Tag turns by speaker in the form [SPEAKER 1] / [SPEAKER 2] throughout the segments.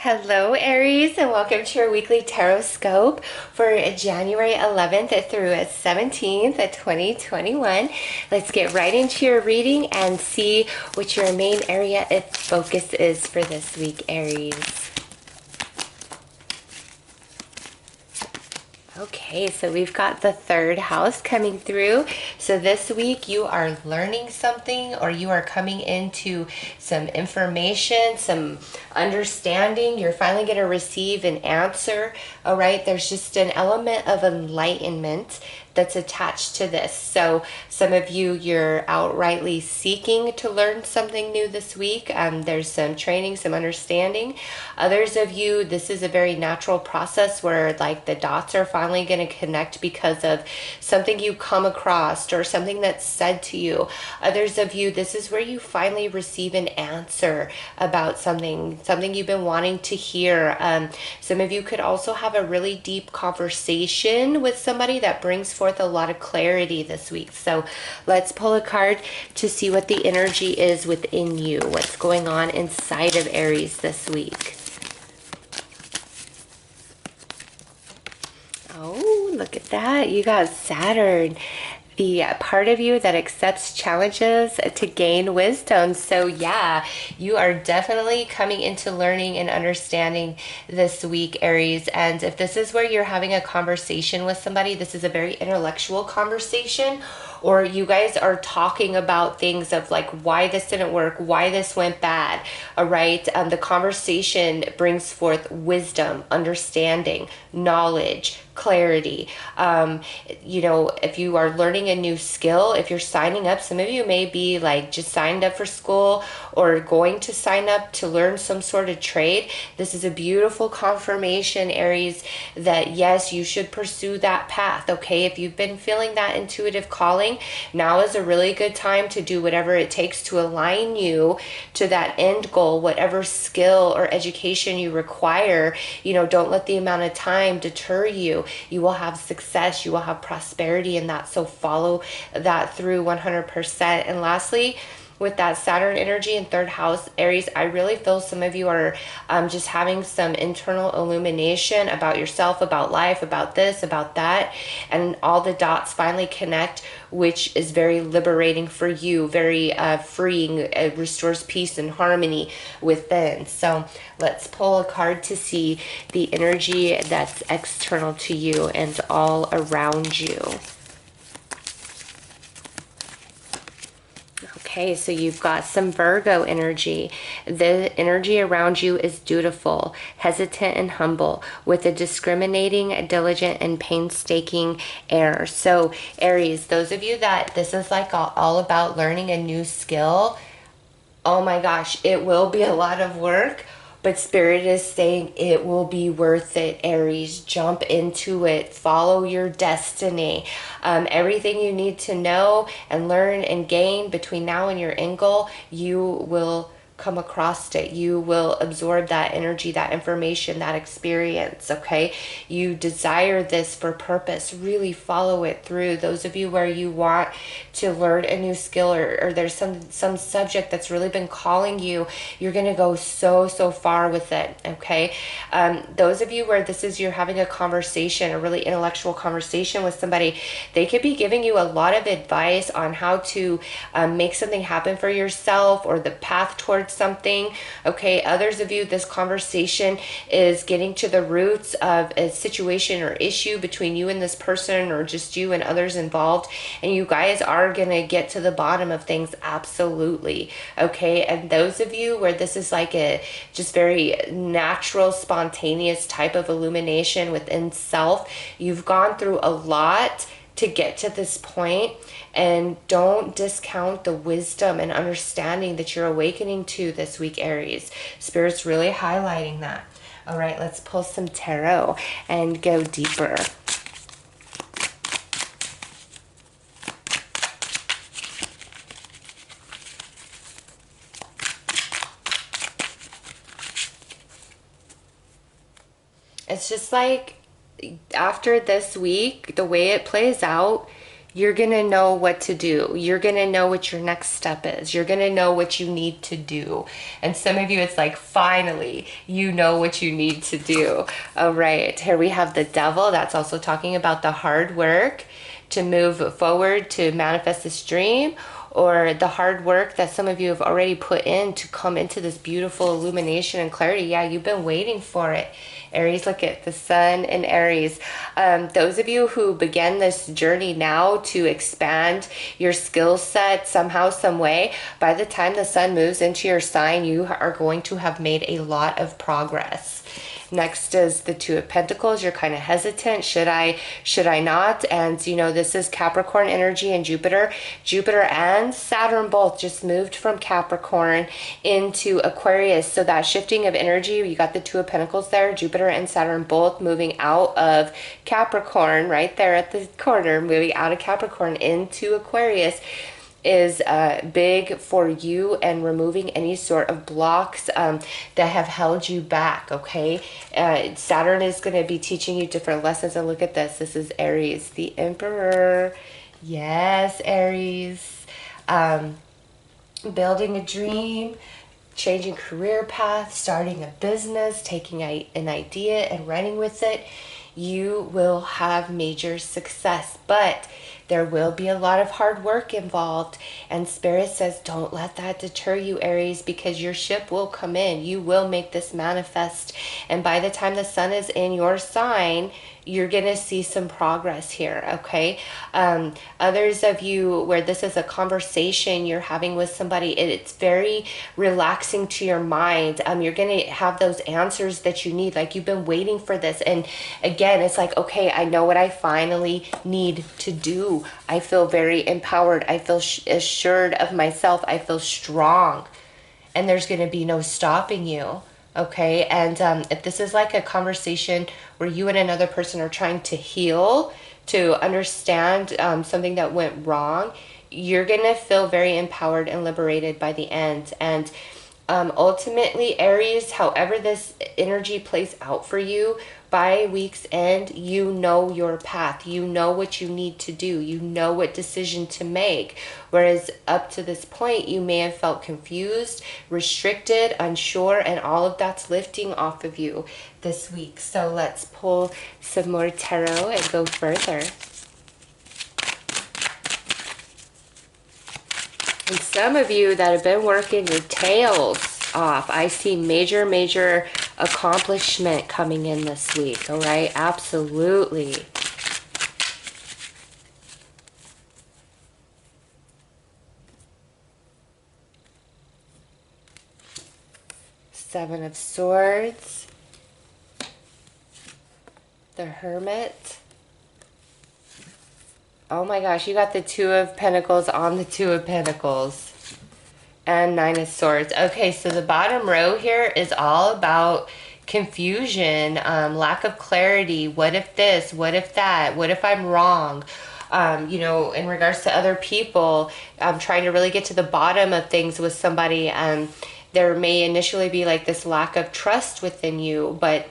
[SPEAKER 1] Hello, Aries, and welcome to your weekly Tarotscope for January 11th through 17th, 2021. Let's get right into your reading and see what your main area of focus is for this week, Aries. Okay, so we've got the third house coming through. So this week you are learning something, or you are coming into some information, some understanding. You're finally going to receive an answer. All right, there's just an element of enlightenment that's attached to this. So some of you, you're outrightly seeking to learn something new this week. There's some training, some understanding. Others of you, this is a very natural process where like the dots are finally going to connect because of something you come across or something that's said to you. Others of you, this is where you finally receive an answer about something you've been wanting to hear. Some of you could also have a really deep conversation with somebody that brings forth a lot of clarity this week. So let's pull a card to see what the energy is within you, what's going on inside of Aries this week. Oh, look at that. You got Saturn, the part of you that accepts challenges to gain wisdom. So yeah, you are definitely coming into learning and understanding this week, Aries. And if this is where you're having a conversation with somebody, this is a very intellectual conversation, or you guys are talking about things of like why this didn't work, why this went bad. All right, the conversation brings forth wisdom, understanding, knowledge, clarity. If you are learning a new skill, if you're signing up, some of you may be like just signed up for school or going to sign up to learn some sort of trade. This is a beautiful confirmation, Aries, that yes, you should pursue that path. Okay, if you've been feeling that intuitive calling, now is a really good time to do whatever it takes to align you to that end goal, whatever skill or education you require. Don't let the amount of time deter you. You will have success, you will have prosperity in that. So follow that through 100%. And lastly, with that Saturn energy in third house, Aries, I really feel some of you are just having some internal illumination about yourself, about life, about this, about that, and all the dots finally connect, which is very liberating for you, very freeing. It restores peace and harmony within. So let's pull a card to see the energy that's external to you and all around you. Okay, so you've got some Virgo energy. The energy around you is dutiful, hesitant, and humble, with a discriminating, diligent, and painstaking air. So Aries, those of you that this is like all about learning a new skill, oh my gosh, it will be a lot of work. But Spirit is saying it will be worth it, Aries. Jump into it. Follow your destiny. Everything you need to know and learn and gain between now and your end goal, you will come across it. You will absorb that energy, that information, that experience. Okay, you desire this for purpose. Really follow it through. Those of you where you want to learn a new skill, or there's some subject that's really been calling you, you're going to go so far with it. Okay, those of you where this is, you're having a conversation, a really intellectual conversation with somebody, they could be giving you a lot of advice on how to make something happen for yourself, or the path towards something. Okay, others of you, this conversation is getting to the roots of a situation or issue between you and this person, or just you and others involved, and you guys are gonna get to the bottom of things. Absolutely. Okay, and those of you where this is like a just very natural, spontaneous type of illumination within self, you've gone through a lot to get to this point, and don't discount the wisdom and understanding that you're awakening to this week, Aries. Spirit's really highlighting that. All right, let's pull some tarot and go deeper. It's just like after this week, the way it plays out, you're going to know what to do. You're going to know what your next step is. You're going to know what you need to do. And some of you, it's like, finally, you know what you need to do. All right, here we have the Devil. That's also talking about the hard work to move forward, to manifest this dream, or the hard work that some of you have already put in to come into this beautiful illumination and clarity. Yeah, you've been waiting for it. Aries, look at the Sun in Aries. Those of you who began this journey now to expand your skill set somehow, some way, by the time the Sun moves into your sign, you are going to have made a lot of progress. Next is the Two of Pentacles. You're kind of hesitant. Should I not? And you know, this is Capricorn energy and Jupiter. Jupiter and Saturn both just moved from Capricorn into Aquarius. So that shifting of energy, you got the Two of Pentacles there. Jupiter and Saturn both moving out of Capricorn, right there at the corner, moving out of Capricorn into Aquarius, is big for you and removing any sort of blocks that have held you back, okay? Saturn is going to be teaching you different lessons. And look at this. This is Aries, the Emperor. Yes, Aries. Building a dream, changing career path, starting a business, taking an idea and running with it. You will have major success, but there will be a lot of hard work involved. And Spirit says, don't let that deter you, Aries, because your ship will come in. You will make this manifest. And by the time the Sun is in your sign, you're going to see some progress here, okay? Others of you where this is a conversation you're having with somebody, it's very relaxing to your mind. You're going to have those answers that you need, like you've been waiting for this. And again, it's like, okay, I know what I finally need to do. I feel very empowered. I feel assured of myself. I feel strong. And there's going to be no stopping you. Okay, and if this is like a conversation where you and another person are trying to heal, to understand something that went wrong, you're going to feel very empowered and liberated by the end. And ultimately, Aries, however this energy plays out for you, by week's end, you know your path. You know what you need to do. You know what decision to make. Whereas up to this point, you may have felt confused, restricted, unsure, and all of that's lifting off of you this week. So let's pull some more tarot and go further. And some of you that have been working your tails off, I see major accomplishment coming in this week. All right, absolutely. Seven of Swords, the Hermit. Oh my gosh, you got the Two of Pentacles on the Two of Pentacles. And Nine of Swords. Okay, so the bottom row here is all about confusion, lack of clarity. What if this? What if that? What if I'm wrong? You know, in regards to other people, trying to really get to the bottom of things with somebody. There may initially be like this lack of trust within you, but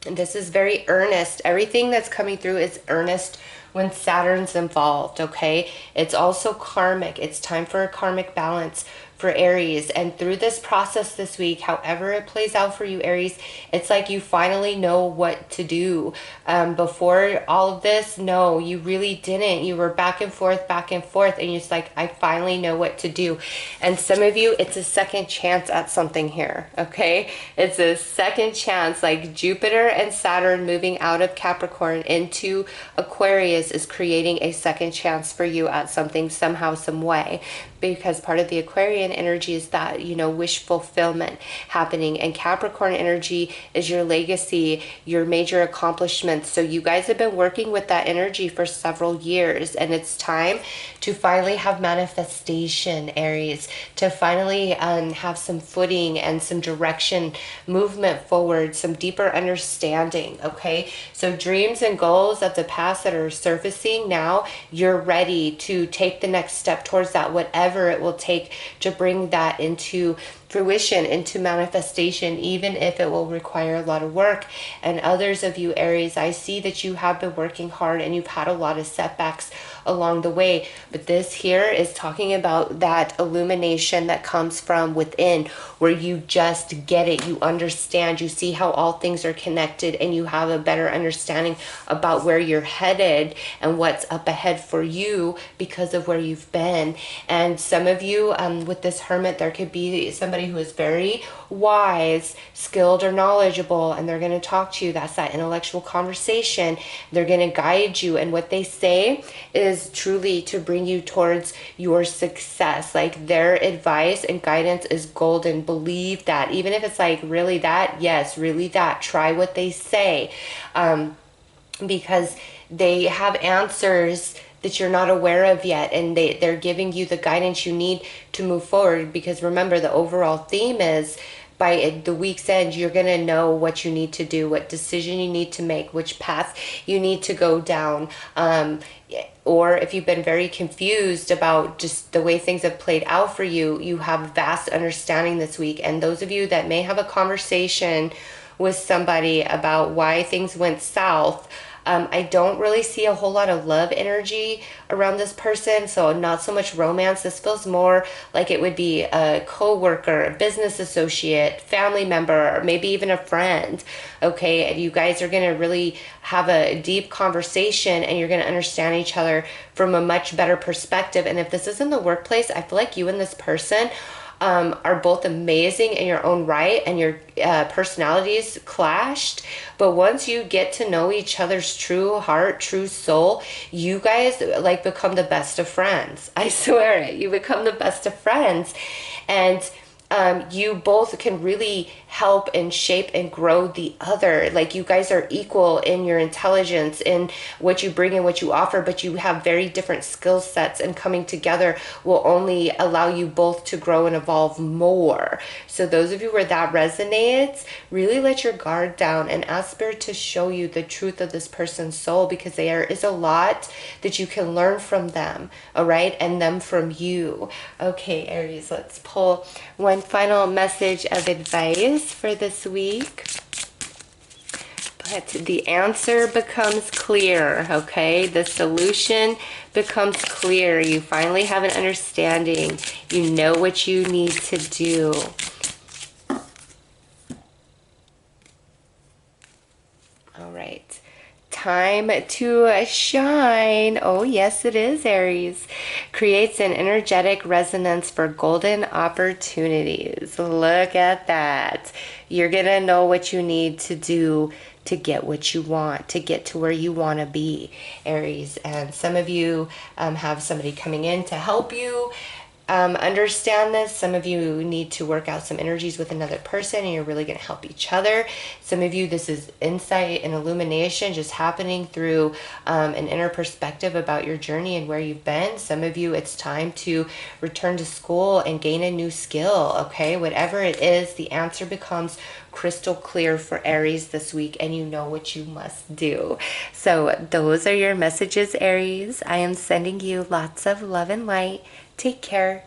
[SPEAKER 1] this is very earnest. Everything that's coming through is earnest when Saturn's involved, okay? It's also karmic. It's time for a karmic balance for Aries. And through this process this week, however it plays out for you, Aries, it's like you finally know what to do. Before all of this, no, you really didn't. You were back and forth, and you're just like, I finally know what to do. And some of you, it's a second chance at something here, okay? It's a second chance, like Jupiter and Saturn moving out of Capricorn into Aquarius is creating a second chance for you at something somehow, some way. Because part of the Aquarian energy is that, you know, wish fulfillment happening. And Capricorn energy is your legacy, your major accomplishments. So you guys have been working with that energy for several years. And it's time to finally have manifestation, Aries. To finally have some footing and some direction, movement forward, some deeper understanding, okay? So dreams and goals of the past that are surfacing now, you're ready to take the next step towards that, whatever it will take to bring that into fruition, into manifestation, even if it will require a lot of work. And others of you, Aries, I see that you have been working hard and you've had a lot of setbacks along the way. But this here is talking about that illumination that comes from within, where you just get it, you understand, you see how all things are connected, and you have a better understanding about where you're headed and what's up ahead for you because of where you've been. And some of you, with this Hermit, there could be somebody who is very wise, skilled, or knowledgeable, and they're going to talk to you. That's that intellectual conversation. They're going to guide you, and what they say is truly to bring you towards your success. Like, their advice and guidance is golden. Believe that. Even if it's like, really that? Yes, really that. Try what they say, because they have answers that you're not aware of yet, and they're giving you the guidance you need to move forward. Because remember, the overall theme is, by the week's end, you're going to know what you need to do, what decision you need to make, which path you need to go down. Or if you've been very confused about just the way things have played out for you, you have vast understanding this week. And those of you that may have a conversation with somebody about why things went south, I don't really see a whole lot of love energy around this person, so not so much romance. This feels more like it would be a co-worker, a business associate, family member, or maybe even a friend. Okay, and you guys are going to really have a deep conversation, and you're going to understand each other from a much better perspective. And if this is in the workplace, I feel like you and this person are both amazing in your own right, and your personalities clashed. But once you get to know each other's true heart, true soul, you guys like become the best of friends. I swear it. You become the best of friends. And you both can really help and shape and grow the other. Like, you guys are equal in your intelligence, in what you bring and what you offer, but you have very different skill sets, and coming together will only allow you both to grow and evolve more. So those of you where that resonates, really let your guard down and ask Spirit to show you the truth of this person's soul, because there is a lot that you can learn from them, all right, and them from you. Okay, Aries, let's pull one final message of advice for this week. But the answer becomes clear, okay? The solution becomes clear. You finally have an understanding. You know what you need to do. All right. Time to shine. Oh, yes, it is, Aries. Creates an energetic resonance for golden opportunities. Look at that. You're going to know what you need to do to get what you want, to get to where you want to be, Aries. And some of you have somebody coming in to help you understand this. Some of you need to work out some energies with another person, and you're really going to help each other. Some of you, this is insight and illumination just happening through an inner perspective about your journey and where you've been. Some of you, it's time to return to school and gain a new skill, okay? Whatever it is, the answer becomes crystal clear for Aries this week, and you know what you must do. So those are your messages, Aries. I am sending you lots of love and light. Take care.